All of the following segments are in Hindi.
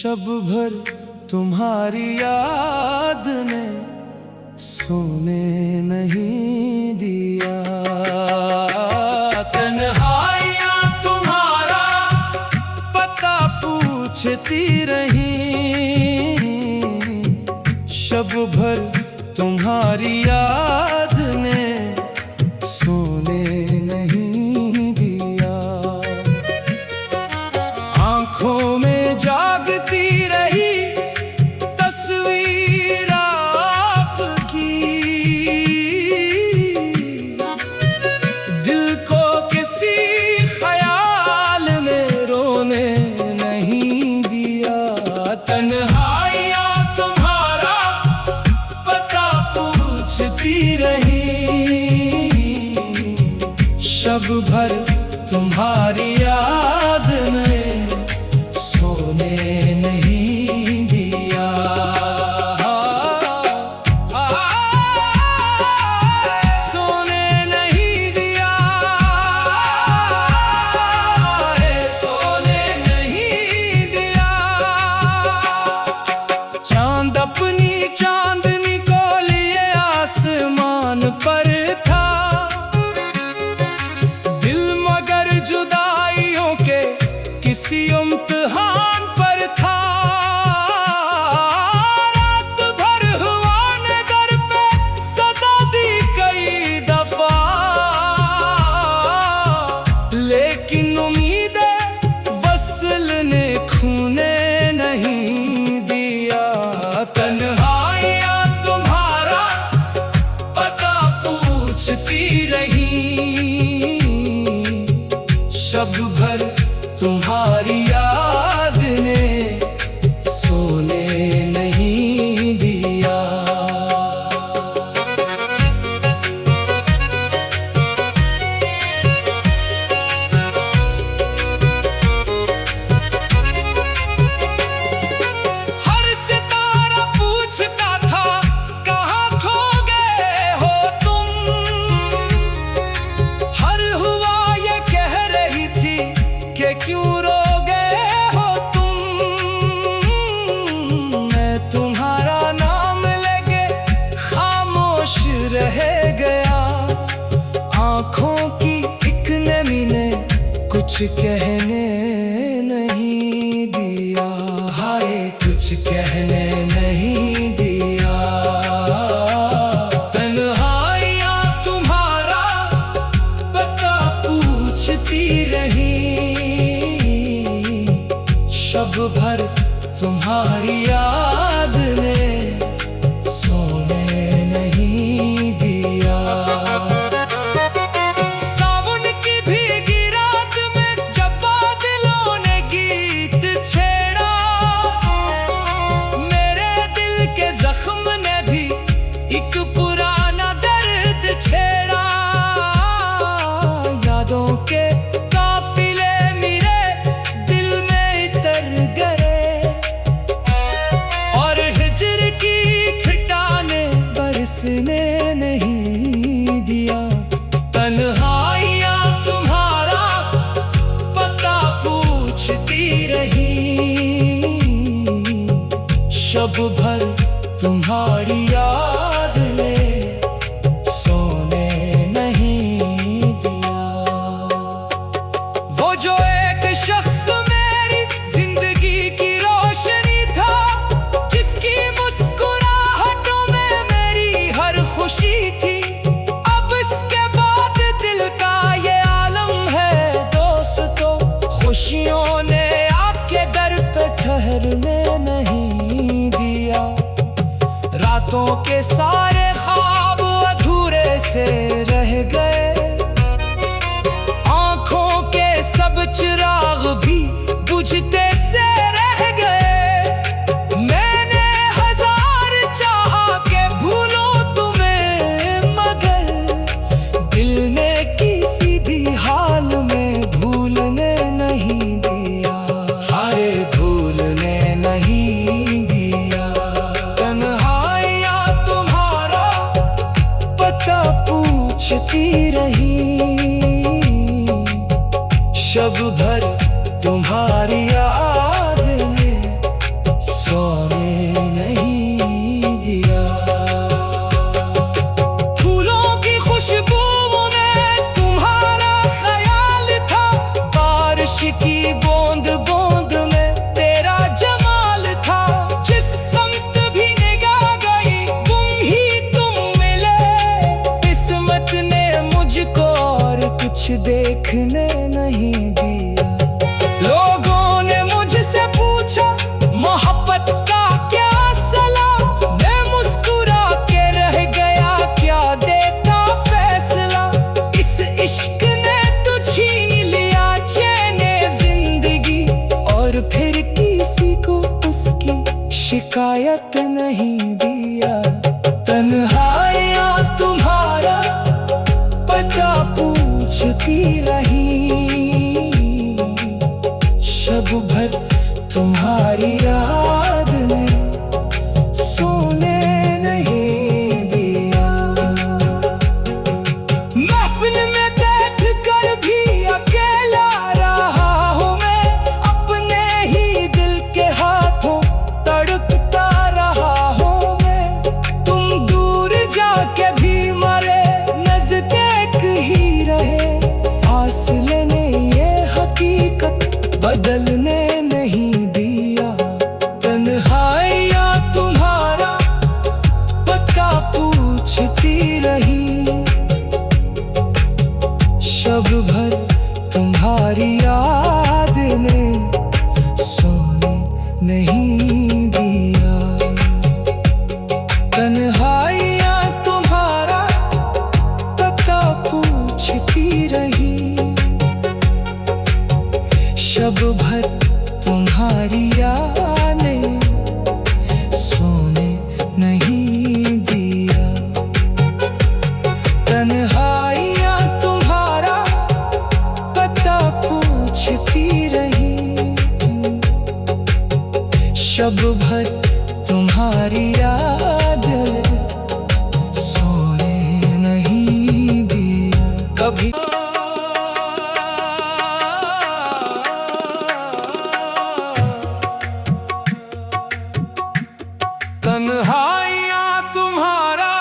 शब भर तुम्हारी याद ने सोने नहीं दिया। तन्हाइयाँ तुम्हारा पता पूछती रही, शब भर तुम्हारी याद ने सोने नहीं दिया। आंखों में जागती रही तस्वीर आपकी, दिल को किसी ख्याल ने रोने नहीं दिया। तन्हाइयाँ तुम्हारा पता पूछती रही, शब भर तुम्हारी याद में सोने नहीं दिया। सोने नहीं दिया, सोने नहीं दिया। चांद अपनी चांदनी को लिए आसमान पर था, जुदाइयों के किसी इम्तिहान पर था। रात भर हुआ ने दर पे सदा दी कई दफा, लेकिन उम्मीदें वसल ने खूने नहीं दिया। तन्हाइयाँ तुम्हारा पता पूछती रही, शब भर तुम्हारी याद ने सोने नहीं दिया। हर सितारा पूछता था कहाँ खो गए हो तुम, हर हुआ ये कह रही थी कि क्यों रो गए हो तुम। मैं तुम्हारा नाम लेके खामोश रह गया, आंखों की एक नमी ने कुछ कहने नहीं दिया। हाय कुछ कहने नहीं दिया। तन्हाइयाँ तुम्हारा पता पूछती रही, शब भर तुम्हारी याद ने सोने नहीं दिया। सावन की भीगी रात में जब बादलों ने गीत छेड़ा, मेरे दिल के जख्म ने भी एक पुराना दर्द छेड़ा। यादों के ने नहीं दिया। तन्हाइयाँ तुम्हारा पता पूछती रही, शब भर तुम्हारी याद ने सोने नहीं दिया। वो जो एक शख्स मेरी जिंदगी की रोशनी था, जिसकी मुस्कुराहटों में मेरी हर खुशी थी, अब इसके बाद दिल का ये आलम है दोस्तों। खुशियों ने आपके दर पे ठहरने नहीं दिया। रातों के सारे ख्वाब अधूरे से रह गए, आंखों के सब चिराग भी बुझते से रह गए। मैंने हजार चाहा के भूलो तुम्हें, मगर दिल ने किसी भी हाल में भूलने नहीं दिया। हाय भूलने नहीं दिया। तन्हाइयाँ तुम्हारा बूंद बूंद में तेरा जमाल था। जिस समत भी निगाह गई तुम ही तुम मिले। किस्मत ने मुझको और कुछ देखने नहीं दिया। लोगों ने मुझसे पूछा मोहब्बत का क्या सला। मैं मुस्कुरा के रह गया क्या देता फैसला। इस इश्क ने तो छीन लिया चैने जिंदगी। और फिर किसी को उसकी शिकायत नहीं दिया। तन्हाइयाँ तुम्हारा पता पूछती रही। शब भर तुम्हारी याद ने सोने नहीं दिया। महफिल में बैठ कर भी अकेला रहा हूँ मैं। अपने ही दिल के हाथों तड़पता रहा हूँ मैं। तुम दूर जाके भी मरे नजदीक ही रहे। फासले ने ये हकीकत बदलने नहीं दिया। तन्हाइयाँ तुम्हारा पता पूछती रही। शब भर तुम्हारी याद ने सोने नहीं दिया। तन्हाइयाँ तुम्हारा पता पूछती रही। शब भर तुम्हारी यादें सोने नहीं दिया। तन्हाइयाँ तुम्हारा पता पूछती रही। शब भर तुम्हारी यादें सोने नहीं दिया। कभी तन्हाइयाँ तुम्हारा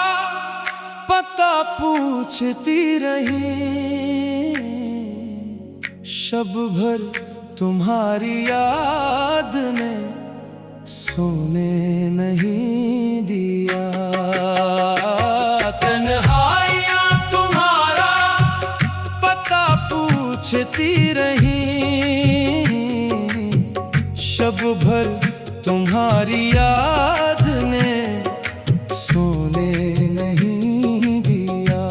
पता पूछती रही। शब भर तुम्हारी याद ने सोने नहीं दिया। तन्हाइयाँ तुम्हारा पता पूछती रही। शब भर तुम्हारी याद ने सोने नहीं दिया।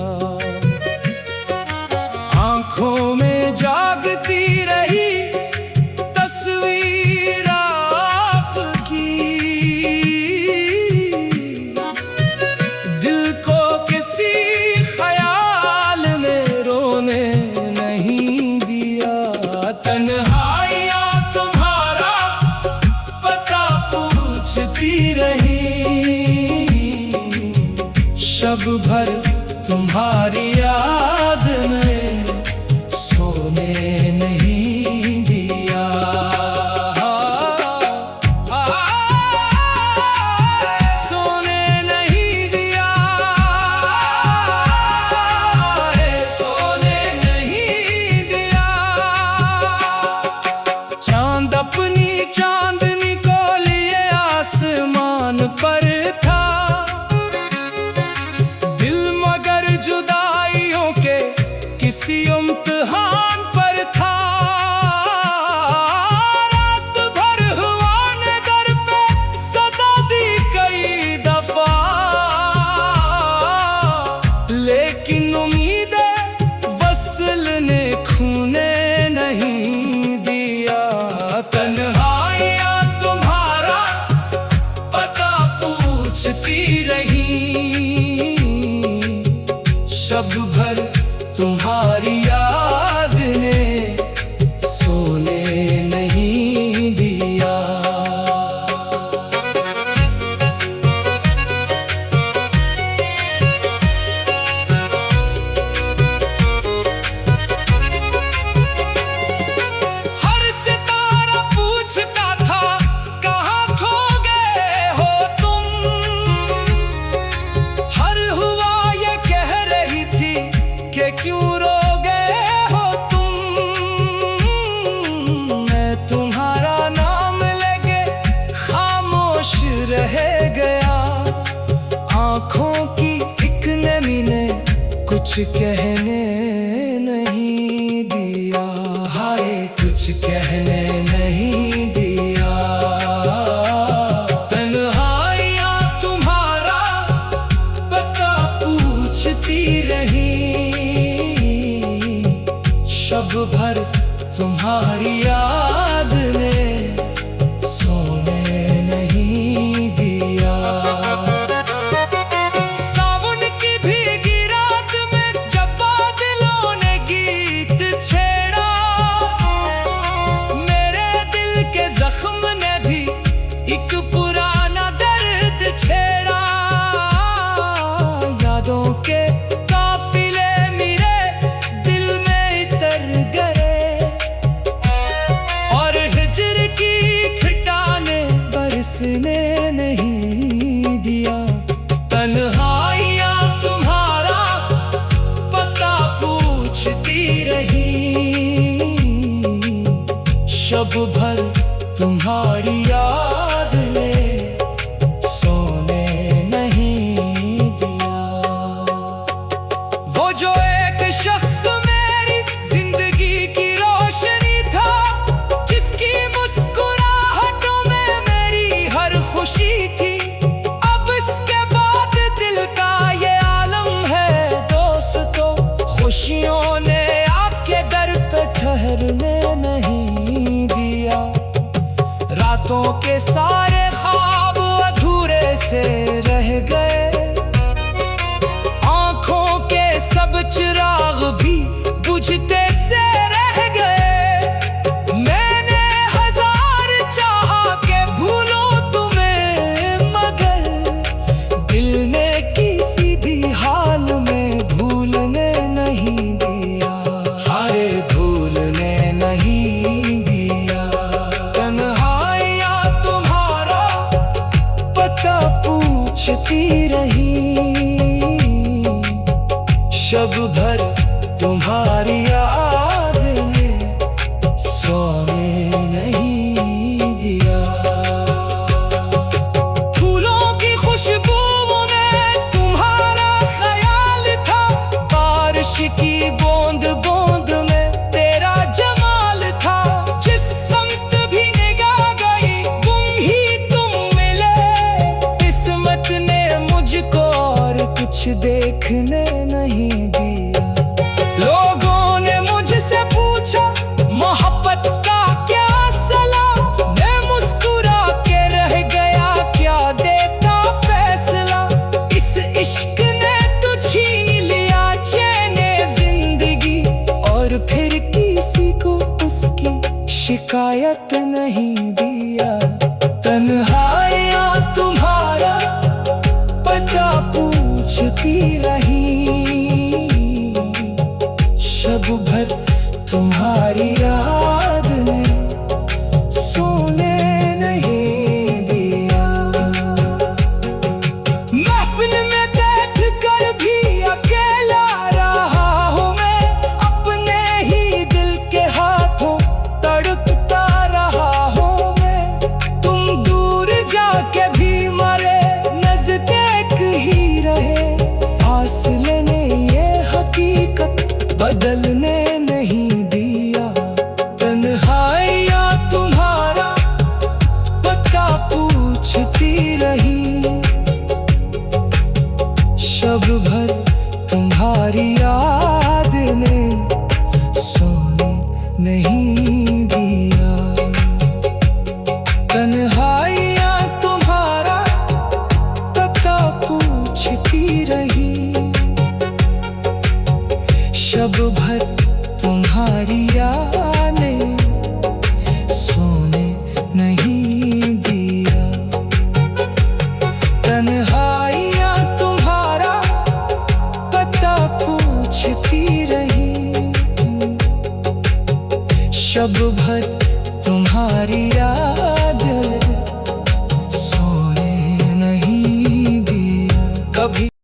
आंखों में जागती रही तस्वीर आपकी। दिल को किसी ख्याल ने रोने नहीं दिया। तन्हाइयाँ तुम्हारा पता पूछती रही। शब भर तुम्हारी याद में सोने नहीं दिया। सोने नहीं दिया। सोने नहीं दिया। चांद अपनी चांदनी को लिए आसमान पर था। दिल कुछ कहने नहीं दिया, हाय कुछ कहने नहीं दिया। तन्हाइयाँ तुम्हारा पता पूछती रही, शब भर तुम्हारी याद ने सोने नहीं दिया। सावन की भीगी रात में जब बादलों ने गीत छेड़ा, मेरे दिल के जख्म ने भी एक पुराना दर्द छेड़ा। यादों के काफिले मेरे दिल में उतर गए, और हिज्र की खिटाने बरसने नहीं दिया। तन्हाइयाँ तुम्हारा पता पूछती रही, शब भर तुम्हारी याद ने सोने नहीं दिया। वो जो एक शख्स मेरी जिंदगी की रोशनी था, जिसकी मुस्कुराहटों में मेरी हर खुशी थी, अब इसके बाद दिल का ये आलम है दोस्तों। खुशियों ने आपके दर पे ठहरने नहीं दिया। रातों के सारे ख्वाब अधूरे से रह गए, आंखों के सब चिराग भी बुझते से रह गए। मैंने हजार चाहा के भूलूं तुम्हें, मगर दिल ने किसी भी हाल में भूलने नहीं दिया, हाय भूलने नहीं दिया। तन्हाइयाँ तुम्हारा पता पूछती रही, शब भर तुम्हारी याद ने सोने नहीं दिया। फूलों की खुशबू में तुम्हारा ख्याल था, बारिश की बूंद बूंद में तेरा जमाल था। जिस समत भी निगाह गई तुम ही तुम मिले, किस्मत ने मुझको और कुछ देखने नहीं दिया। लोगों ने मुझसे पूछा मोहब्बत का क्या सला, मैं मुस्कुरा के रह गया क्या देता फैसला। इस इश्क ने तो छीन लिया चैने जिंदगी, और फिर किसी को उसकी शिकायत नहीं दिया। तन्हाइयाँ तुम्हारा पता पूछती रही, शब भर तुम्हारी याद ने सोने नहीं दिया। महफिल में बैठ कर भी अकेला रहा हूँ मैं, अपने ही दिल के हाथों तड़पता रहा हूँ मैं। तुम दूर जाके भी मरे नजदीक ही रहे, फासले ने ये हकीकत बदलने नहीं दिया। तन्हाइयाँ तुम्हारा पता पूछती रही, शब भर तुम्हारी याद ने सोने नहीं दिया। तन्हाइयाँ तुम्हारा पता पूछती रही, शब भर तुम्हारी याद ने सोने नहीं दिया। तन्हाइयाँ तुम्हारा पता पूछती रही, शब